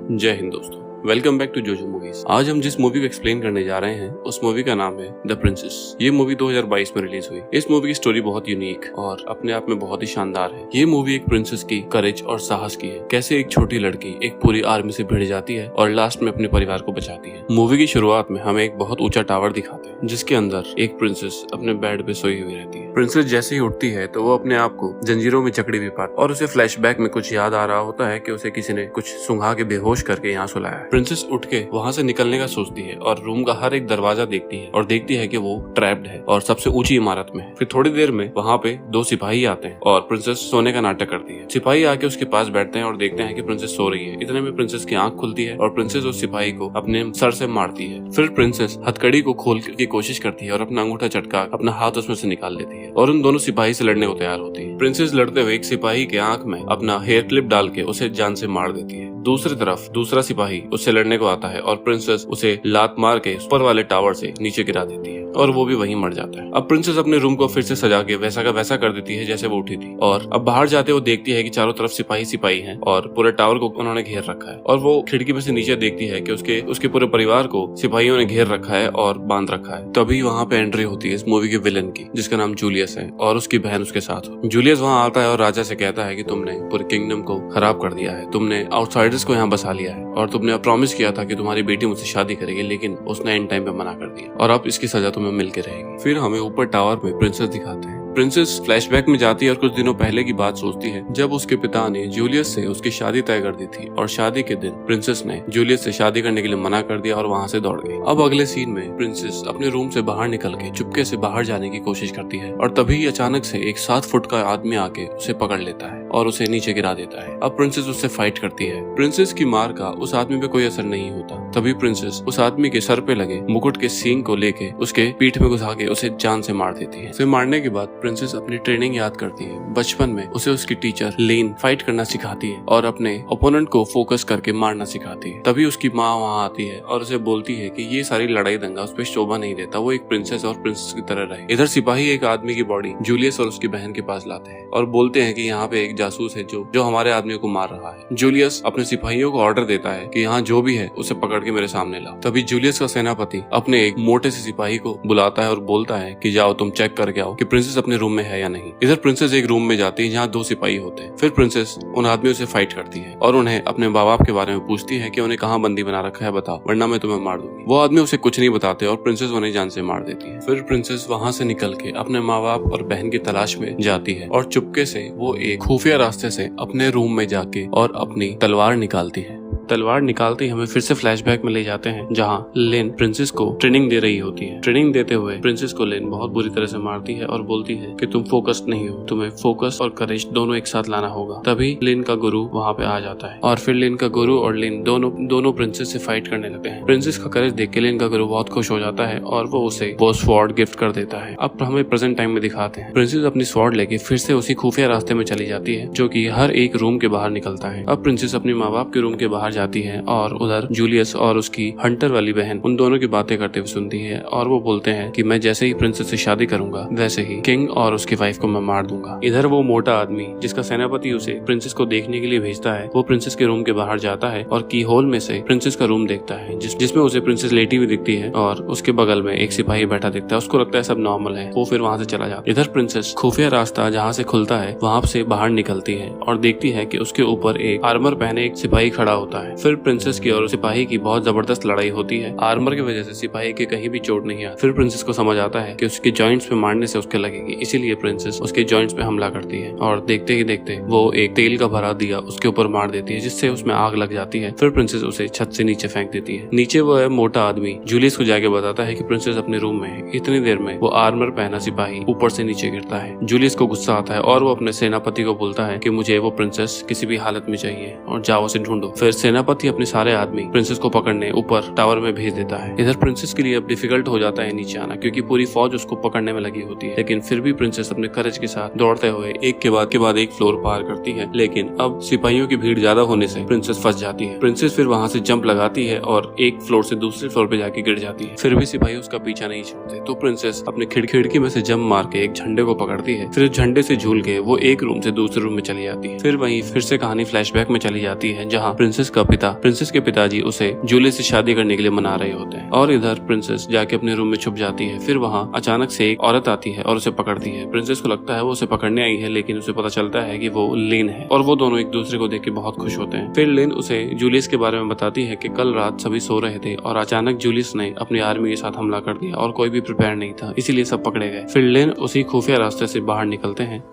जय हिंद दोस्तों, welcome back to जोजो मूवीज। आज हम जिस मूवी को एक्सप्लेन करने जा रहे हैं उस मूवी का नाम है द प्रिंसेस। ये मूवी 2022 में रिलीज हुई। इस मूवी की स्टोरी बहुत यूनिक और अपने आप में बहुत ही शानदार है। ये मूवी एक प्रिंसेस की करेज और साहस की है, कैसे एक छोटी लड़की एक पूरी आर्मी से भिड़ जाती है और लास्ट में अपने परिवार को बचाती है। मूवी की शुरुआत में हमें एक बहुत ऊंचा टावर दिखाते हैं जिसके अंदर एक प्रिंसेस अपने बेड पे सोई हुई रहती है। प्रिंसेस जैसे ही उठती है तो वो अपने आप को जंजीरों में जकड़ी भी पाती और उसे फ्लैशबैक में कुछ याद आ रहा होता है कि उसे किसी ने कुछ सुंघा के बेहोश करके यहाँ सुलाया है। प्रिंसेस उठ के वहाँ से निकलने का सोचती है और रूम का हर एक दरवाजा देखती है और देखती है कि वो ट्रैप्ड है और सबसे ऊंची इमारत में है। फिर थोड़ी देर में वहाँ पे दो सिपाही आते हैं और प्रिंसेस सोने का नाटक करती है। सिपाही आके उसके पास बैठते हैं और देखते हैं कि प्रिंसेस सो रही है। इतने में प्रिंसेस की आंख खुलती है और प्रिंसेस उस सिपाही को अपने सर से मारती है। फिर प्रिंसेस हथकड़ी को खोल की कोशिश करती है और अपना अंगूठा चटका अपना हाथ उसमें से निकाल लेती है और उन दोनों सिपाही से लड़ने को तैयार होती है। प्रिंसेस लड़ते हुए एक सिपाही के आंख में अपना हेयर क्लिप डाल के उसे जान से मार देती है। दूसरी तरफ दूसरा सिपाही उससे लड़ने को आता है और प्रिंसेस उसे लात मार के ऊपर वाले टावर से नीचे गिरा देती है और वो भी वहीं मर जाता है। अब प्रिंसेस अपने रूम को फिर से सजा के वैसा का वैसा कर देती है जैसे वो उठी थी और अब बाहर जाते वो देखती है कि चारों तरफ सिपाही हैं और पूरे टावर को उन्होंने घेर रखा है और वो खिड़की में से नीचे देखती है कि उसके पूरे परिवार को सिपाहियों ने घेर रखा है और बांध रखा है। तभी वहाँ पे एंट्री होती है इस मूवी के विलन की, जिसका नाम जूलियस है और उसकी बहन उसके साथ हो। जूलियस वहाँ आता है और राजा से कहता है कि तुमने पूरे किंगडम को खराब कर दिया है, तुमने आउटसाइडर्स को यहाँ बसा लिया है और तुमने प्रॉमिस किया था कि तुम्हारी बेटी मुझसे शादी करेगी, लेकिन उसने एंड टाइम पे मना कर दिया और अब इसकी सजा तुम्हें मिल के रहेगी। फिर हमें ऊपर टावर में प्रिंसेस दिखाते हैं। प्रिंसेस फ्लैशबैक में जाती है और कुछ दिनों पहले की बात सोचती है जब उसके पिता ने जूलियस से उसकी शादी तय कर दी थी और शादी के दिन प्रिंसेस ने जूलियस से शादी करने के लिए मना कर दिया और वहाँ से दौड़ गई। अब अगले सीन में प्रिंसेस अपने रूम से बाहर निकल के चुपके से बाहर जाने की कोशिश करती है और तभी अचानक से एक 7 फुट का आदमी आके उसे पकड़ लेता है और उसे नीचे गिरा देता है। अब प्रिंसेस उससे फाइट करती है। प्रिंसेस की मार का उस आदमी पे कोई असर नहीं होता। तभी प्रिंसेस उस आदमी के सर पे लगे मुकुट के सींग को लेके उसके पीठ में घुसा के उसे जान से मार देती है। उसे मारने के बाद प्रिंसेस अपनी ट्रेनिंग याद करती है। बचपन में उसे उसकी टीचर लेन फाइट करना सिखाती है और अपने ओपोनेंट को फोकस करके मारना सिखाती है। तभी उसकी माँ वहाँ आती है और उसे बोलती है कि ये सारी लड़ाई दंगा उस पर शोभा नहीं देता, वो एक प्रिंसेस और प्रिंसेस की तरह रहे। इधर सिपाही एक आदमी की बॉडी जूलियस और उसकी बहन के पास लाते हैं और बोलते हैं कि यहाँ पे एक जासूस है जो हमारे आदमी को मार रहा है। जूलियस अपने सिपाहियों को ऑर्डर देता है कि यहाँ जो भी है उसे पकड़ के मेरे सामने लाओ। तभी जूलियस का सेनापति अपने एक मोटे से सिपाही को बुलाता है और बोलता है कि जाओ तुम चेक करके आओ कि प्रिंसेस अपने रूम में है या नहीं। इधर प्रिंसेस एक रूम में जाती है जहाँ 2 सिपाही होते हैं। फिर प्रिंसेस उन आदमियों से फाइट करती है और उन्हें अपने माँ बाप के बारे में पूछती है कि उन्हें कहाँ बंदी बना रखा है, बताओ वरना मैं तुम्हें मार दूंगी। वो आदमी उसे कुछ नहीं बताते और प्रिंसेस उन्हें जान से मार देती है। फिर प्रिंसेस वहाँ से निकल के अपने माँ बाप और बहन की तलाश में जाती है और चुपके से वो एक खुफिया रास्ते से अपने रूम में जाके और अपनी तलवार निकालती है। तलवार निकालते ही हमें फिर से फ्लैशबैक में ले जाते हैं जहाँ लेन प्रिंसेस को ट्रेनिंग दे रही होती है। ट्रेनिंग देते हुए प्रिंसेस को लेन बहुत बुरी तरह से मारती है और बोलती है कि तुम फोकस्ड नहीं हो, तुम्हें फोकस और करेज दोनों एक साथ लाना होगा। तभी लेन का गुरु वहाँ पे आ जाता है और फिर लेन का गुरु और लेन दोनों प्रिंसेस से फाइट करने लगते हैं। प्रिंसेस का करेज देख के लेन का गुरु बहुत खुश हो जाता है और वो उसे वो स्वॉर्ड गिफ्ट कर देता है। अब हमें प्रेजेंट टाइम में दिखाते हैं प्रिंसेस अपनी स्वॉर्ड लेके फिर से उसी खुफिया रास्ते में चली जाती है जो की हर एक रूम के बाहर निकलता है। अब प्रिंसेस अपने माँ बाप के रूम के बाहर जाती है और उधर जूलियस और उसकी हंटर वाली बहन उन दोनों की बातें करते हुए सुनती है और वो बोलते हैं कि मैं जैसे ही प्रिंसेस से शादी करूंगा वैसे ही किंग और उसकी वाइफ को मैं मार दूंगा। इधर वो मोटा आदमी जिसका सेनापति उसे प्रिंसेस को देखने के लिए भेजता है, वो प्रिंसेस के रूम के बाहर जाता है और की होल में से प्रिंसेस का रूम देखता है जिसमें उसे प्रिंसेस लेटी हुई दिखती है और उसके बगल में एक सिपाही बैठा दिखता है। उसको लगता है सब नॉर्मल है, वो फिर वहाँ से चला जाता है। इधर प्रिंसेस खुफिया रास्ता जहाँ से खुलता है वहाँ से बाहर निकलती है और देखती है कि उसके ऊपर एक आर्मर पहने एक सिपाही खड़ा होता है। फिर प्रिंसेस की और सिपाही की बहुत जबरदस्त लड़ाई होती है। आर्मर की वजह से सिपाही के कहीं भी चोट नहीं आती। फिर प्रिंसेस को समझ आता है कि उसके जॉइंट्स पे मारने से उसके लगेगी, इसीलिए प्रिंसेस उसके जॉइंट्स पे हमला करती है और देखते ही देखते वो एक तेल का भरा दिया उसके ऊपर मार देती है जिससे उसमें आग लग जाती है। फिर प्रिंसेस उसे छत से नीचे फेंक देती है। नीचे वो मोटा आदमी जूलियस को जाके बताता है कि प्रिंसेस अपने रूम में है। इतनी देर में वो आर्मर पहना सिपाही ऊपर से नीचे गिरता है। जूलियस को गुस्सा आता है और वो अपने सेनापति को बोलता है कि मुझे वो प्रिंसेस किसी भी हालत में चाहिए और जाओ उसे ढूंढो। फिर सेनापति अपने सारे आदमी प्रिंसेस को पकड़ने ऊपर टावर में भेज देता है। इधर प्रिंसेस के लिए अब डिफिकल्ट हो जाता है नीचे आना क्योंकि पूरी फौज उसको पकड़ने में लगी होती है, लेकिन फिर भी प्रिंसेस अपने करेज के साथ दौड़ते हुए एक के बाद एक फ्लोर पार करती है। लेकिन अब सिपाहियों की भीड़ ज्यादा होने से प्रिंसेस फंस जाती है। प्रिंसेस फिर वहाँ से जंप लगाती है और एक फ्लोर से दूसरे फ्लोर पे जाके गिर जाती है। फिर भी सिपाही उसका पीछा नहीं छोड़ते तो प्रिंसेस अपने खिड़की में से जंप मार के एक झंडे को पकड़ती है। फिर झंडे से झूल के वो एक रूम से दूसरे रूम में चली जाती है। फिर वहीं फिर से कहानी फ्लैशबैक में चली जाती है जहाँ प्रिंसेस का पिता प्रिंसेस के पिताजी उसे जूलियस से शादी करने के लिए मना रहे होते हैं और इधर प्रिंसेस जाके अपने रूम में छुप जाती है। फिर वहाँ अचानक से एक औरत आती है और उसे पकड़ती है। प्रिंसेस को लगता है वो उसे पकड़ने आई है, लेकिन उसे पता चलता है कि वो लिन है और वो दोनों एक दूसरे को देख के बहुत खुश होते हैं। फिर लिन उसे जूलियस के बारे में बताती है कि कल रात सभी सो रहे थे और अचानक जूलियस ने अपनी आर्मी के साथ हमला कर दिया और कोई भी प्रिपेयर नहीं था, इसीलिए सब पकड़े गए। फिर लिन उसी खुफिया रास्ते से बाहर निकलते हैं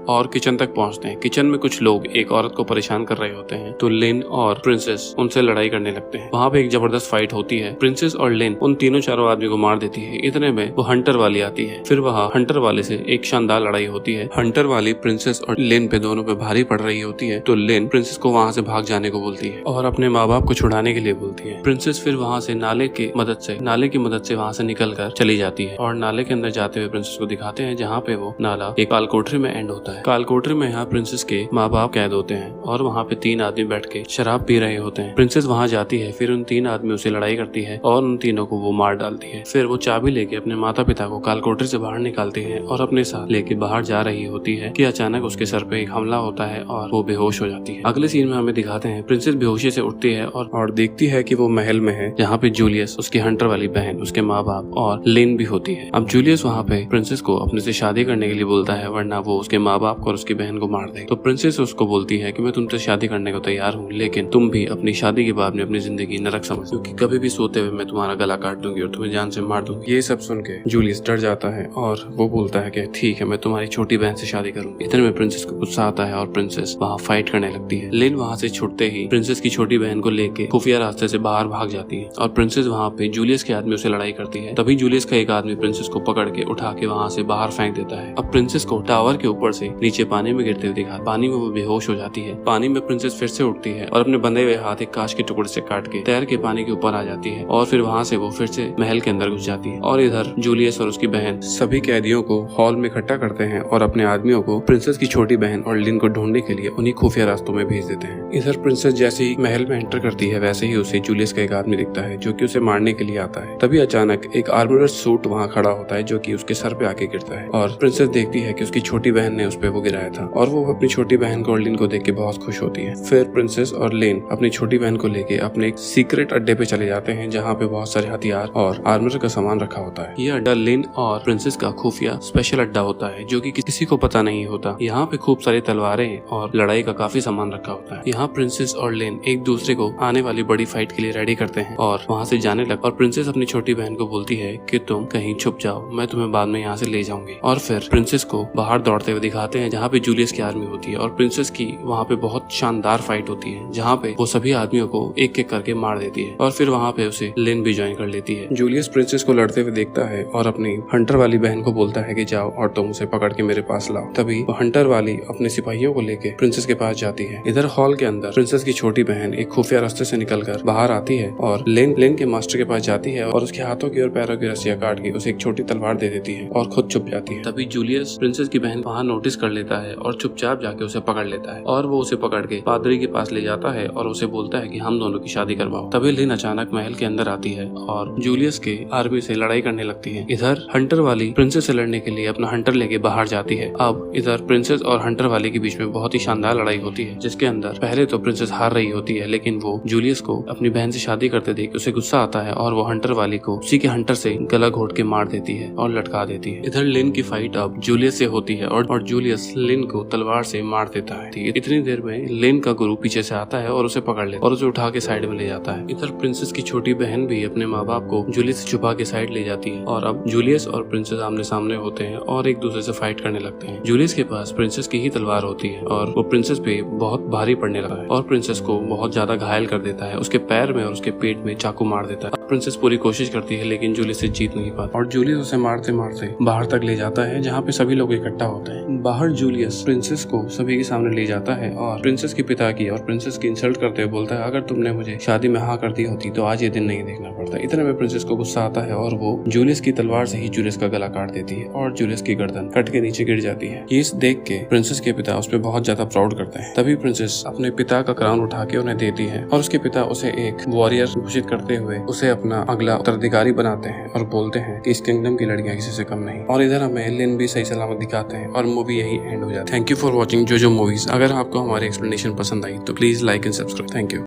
और किचन तक पहुंचते हैं। किचन में कुछ लोग एक औरत को परेशान कर रहे होते हैं, तो लिन और प्रिंसेस उनसे लड़ाई करने लगते हैं। वहाँ पे एक जबरदस्त फाइट होती है। प्रिंसेस और लिन उन तीनों चारों आदमी को मार देती है। इतने में वो हंटर वाली आती है। फिर वहाँ हंटर वाले से एक शानदार लड़ाई होती है। हंटर वाली प्रिंसेस और लिन पे दोनों पे भारी पड़ रही होती है, तो लिन प्रिंसेस को वहाँ से भाग जाने को बोलती है और अपने माँ बाप को छुड़ाने के लिए बोलती है। प्रिंसेस फिर वहाँ से नाले की मदद से वहाँ से निकल कर चली जाती है और नाले के अंदर जाते हुए प्रिंसेस को दिखाते हैं, जहाँ पे वो नाला एक कालकोठरी में एंड होता है। कालकोठरी में यहाँ प्रिंसेस के माँ बाप कैद होते हैं और वहाँ पे तीन आदमी बैठ के शराब पी रहे होते हैं। प्रिंसेस वहाँ जाती है, फिर उन तीन आदमियों से लड़ाई करती है और उन तीनों को वो मार डालती है। फिर वो चाबी लेके अपने माता पिता को कालकोठरी से बाहर निकालती है और अपने साथ लेके बाहर जा रही होती है कि अचानक उसके सर पे एक हमला होता है और वो बेहोश हो जाती है। अगले सीन में हमें दिखाते हैं प्रिंसेस बेहोशी से उठती है और देखती है कि वो महल में है, जहाँ पे जूलियस, उसकी हंटर वाली बहन, उसके माँ बाप और लिन भी होती है। अब जूलियस वहाँ पे प्रिंसेस को अपने से शादी करने के लिए बोलता है, वरना वो उसके माँ बाप को और उसकी बहन को मार दे। तो प्रिंसेस उसको बोलती है कि मैं तुमसे शादी करने को तैयार हूँ, लेकिन तुम भी अपनी शादी के बाद में अपनी जिंदगी नरक समझ, क्योंकि कभी भी सोते हुए मैं तुम्हारा गला काट दूंगी और तुम्हें जान से मार दूंगी। ये सब सुन के जूलियस डर जाता है और वो बोलता है कि ठीक है, मैं तुम्हारी छोटी बहन से शादी करूंगी। इतने में प्रिंसेस को गुस्सा आता है और प्रिंसेस वहाँ फाइट करने लगती है। लिन वहाँ से छुटते ही प्रिंसेस की छोटी बहन को लेके खुफिया रास्ते से बाहर भाग जाती है और प्रिंसेस वहाँ पे जूलियस के आदमी से लड़ाई करती है। तभी जूलियस का एक आदमी प्रिंसेस को पकड़ के उठा के वहाँ से बाहर फेंक देता है। अब प्रिंसेस को टावर के ऊपर से नीचे पानी में गिरते हुए दिखा, पानी में वो बेहोश हो जाती है। पानी में प्रिंसेस फिर से उठती है और अपने बंधे हुए हाथ एक कांच के टुकड़े से काट के तैर के पानी के ऊपर आ जाती है और फिर वहाँ से वो फिर से महल के अंदर घुस जाती है। और इधर जूलियस और उसकी बहन सभी कैदियों को हॉल में इकट्ठा करते हैं और अपने आदमियों को प्रिंसेस की छोटी बहन और लिन को ढूंढने के लिए उन्हीं खुफिया रास्तों में भेज देते हैं। इधर प्रिंसेस जैसे ही महल में एंटर करती है, वैसे ही उसे जूलियस का एक आदमी दिखता है जो कि उसे मारने के लिए आता है। तभी अचानक एक आर्मर सूट वहाँ खड़ा होता है जो कि उसके सर पे आके गिरता है और प्रिंसेस देखती है कि उसकी छोटी बहन ने उस पे वो गिराया था और वो अपनी छोटी बहन को और लिन को देख के बहुत खुश होती है। फिर प्रिंसेस और लिन अपनी छोटी बहन को लेके अपने एक सीक्रेट अड्डे पे चले जाते हैं, जहाँ पे बहुत सारे हथियार और आर्मर का सामान रखा होता है। ये अड्डा लिन और प्रिंसेस का खुफिया स्पेशल अड्डा होता है जो कि किसी को पता नहीं होता। यहाँ पे खूब सारी तलवारें और लड़ाई का काफी सामान रखा होता है। यहाँ प्रिंसेस और लिन एक दूसरे को आने वाली बड़ी फाइट के लिए रेडी करते हैं और वहाँ से जाने लग। और प्रिंसेस अपनी छोटी बहन को बोलती है कि तुम कहीं छुप जाओ, मैं तुम्हें बाद में यहाँ से ले जाऊंगी। और फिर प्रिंसेस को बाहर दौड़ते हुए दिखाते हैं, जहाँ पे जूलियस की आर्मी होती है और प्रिंसेस की वहाँ पे बहुत शानदार फाइट होती है, जहाँ पे वो सभी आदमियों को एक एक करके मार देती है और फिर वहाँ पे उसे लिन भी ज्वाइन कर लेती है। जूलियस प्रिंसेस को लड़ते हुए देखता है और अपनी हंटर वाली बहन को बोलता है कि जाओ और तुम उसे पकड़ के मेरे पास लाओ। तभी वो हंटर वाली अपने सिपाहियों को लेके प्रिंसेस के पास जाती है। इधर हॉल के अंदर प्रिंसेस की छोटी बहन एक खुफिया रास्ते से निकलकर बाहर आती है और लिन के मास्टर के पास जाती है और उसके हाथों की और पैरों की रस्सियां काट के उसे एक छोटी तलवार दे देती है और खुद छुप जाती है। तभी जूलियस प्रिंसेस की बहन वहाँ नोटिस कर लेता है और चुपचाप जाके उसे पकड़ लेता है और वो उसे पकड़ के पादरी के पास ले जाता है और उसे बोलता है कि हम दोनों की शादी करवाओ। तभी लिन अचानक महल के अंदर आती है और जूलियस के आर्मी से लड़ाई करने लगती है। इधर हंटर वाली प्रिंसेस से लड़ने के लिए अपना हंटर लेके बाहर जाती है। अब इधर प्रिंसेस और हंटर वाली के बीच में बहुत ही शानदार लड़ाई होती है, जिसके अंदर पहले तो प्रिंसेस हार रही होती है, लेकिन वो जूलियस को अपनी बहन से शादी करते देख उसे गुस्सा आता है और वो हंटर वाली को उसी के हंटर से गला घोट के मार देती है और लटका देती है। इधर लिन की फाइट अब जूलियस से होती है और जूलियस लिन को तलवार से मार देता है। इतनी देर में लिन का गुरु पीछे से आता है और उसे पकड़ लेता है और उसे उठा के साइड में ले जाता है। इधर प्रिंसेस की छोटी बहन भी अपने माँ बाप को जूलियस से छुपा के साइड ले जाती है और अब जूलियस और प्रिंसेस आमने सामने होते हैं और एक दूसरे से फाइट करने लगते हैं। जूलियस के पास प्रिंसेस की ही तलवार होती है और वो प्रिंसेस पे बहुत भारी पड़ने लगा है और प्रिंसेस को बहुत ज्यादा घायल कर देता है, उसके पैर में और उसके पेट में चाकू मार देता है। प्रिंसेस पूरी कोशिश करती है लेकिन जूलियस से जीत नहीं पाता और जूलियस उसे मारते मारते बाहर तक ले जाता है, जहाँ पे सभी लोग इकट्ठा होते हैं। बाहर जूलियस प्रिंसेस को सभी के सामने ले जाता है और प्रिंसेस के पिता की और प्रिंसेस की इंसल्ट करते हुए बोलता है, अगर तुमने मुझे शादी में हाँ कर दी होती तो आज ये दिन नहीं देखना पड़ता। इतने में प्रिंसेस को गुस्सा आता है और वो जूलियस की तलवार से ही जूलियस का गला काट देती है और जूलियस की गर्दन कट के नीचे गिर जाती है। ये देख के प्रिंसेस के पिता उस पर बहुत ज्यादा प्राउड करते हैं। तभी प्रिंसेस अपने पिता का क्राउन उठा के उन्हें देती है और उसके पिता उसे एक वॉरियर घोषित करते हुए उसे अपना अगला उत्तराधिकारी बनाते हैं और बोलते हैं कि इस किंगडम की लड़कियां किसी से कम नहीं। और इधर हमें लिन भी सही सलामत दिखाते हैं और मूवी यही एंड हो जाती है। थैंक यू फॉर वॉचिंग जोजो मूवीज। अगर आपको हमारी एक्सप्लेनेशन पसंद आई तो please like and subscribe. Thank you.